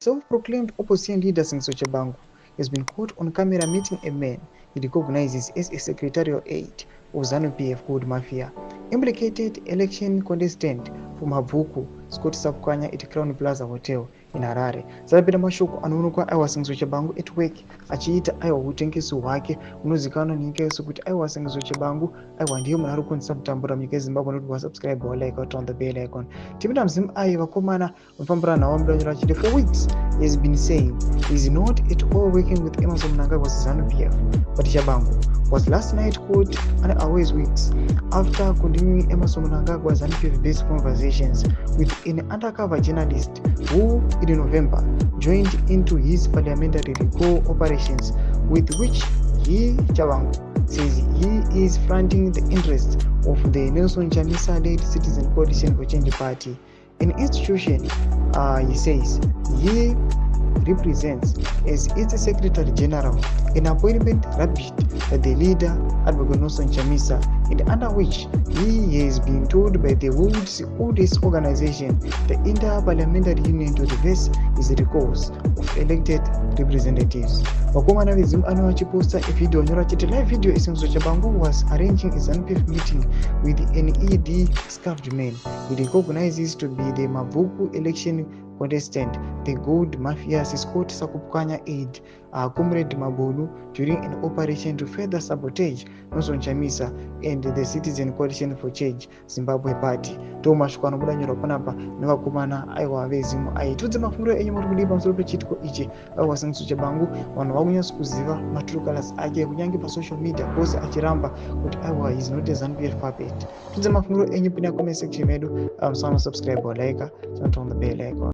Self-proclaimed opposition leader Singso Chabangu has been caught on camera meeting a man he recognizes as a secretarial aide of ZANU-PF called Mafia, implicated election contestant from Mavuku, Scott Sapkwanya at Crown Plaza Hotel in Harare. Zapita mashoko anoonekwa aiwa Singso Chabangu at work achiita aiwa utengeso hwake unozikanwa nenyika yose kuti aiwa Singso Chabangu aiwa ndiye munhu ari kukwanisa kutambura munyika yeZimbabwe nekuti wasubscribe walike turn the bell icon. Tipinda mzimu ayi vakomana vanofambira nawo mudanyiro achiti for weeks he has been saying he is not at all working with Emmerson Mnangagwa ZANU-PF, but Chabangu was last night caught unawares weeks after continuing Emmerson Mnangagwa ZANU-PF based conversations with an undercover journalist who in November joined into his parliamentary recall operations, with which he, Chabangu, says he is fronting the interests of the Nelson Chamisa-led Citizen Coalition for Change Party, an institution, he says, he represents as its Secretary General, an appointment rubbished by the leader, Advocate Nelson Chamisa, and under which he has been told by the world's oldest organization, the Inter-Parliamentary Union, to reverse his recalls of elected representatives. Wakomana vezimu anowachiposta a video anyora chiti live video Singso Chabangu was arranging a ZANU-PF meeting with an ED scarfed man. He recognizes to be the Mavuku election contestant, the Gold Mafia's Scott Sapkwanya aide, Comrade Mabonu, during an operation to further sabotage Nelson Chamisa and the Citizen Coalition for Change Zimbabwe Party. Tomashukano mudanyiro panapa nevakomana aiwa vezimu ayi. Tudze mafungiro enyu muri kudipa musoro pechitiko ichi aiwa Singso Chabangu, vanhu vakunyasa kuziva matrukalas ake kunyange pasocial media kwose achiramba kuti aiwa is not a ZANU-PF puppet. Tudze mafungiro enyu pina comment section medu, subscribe or like, turn on the bell icon.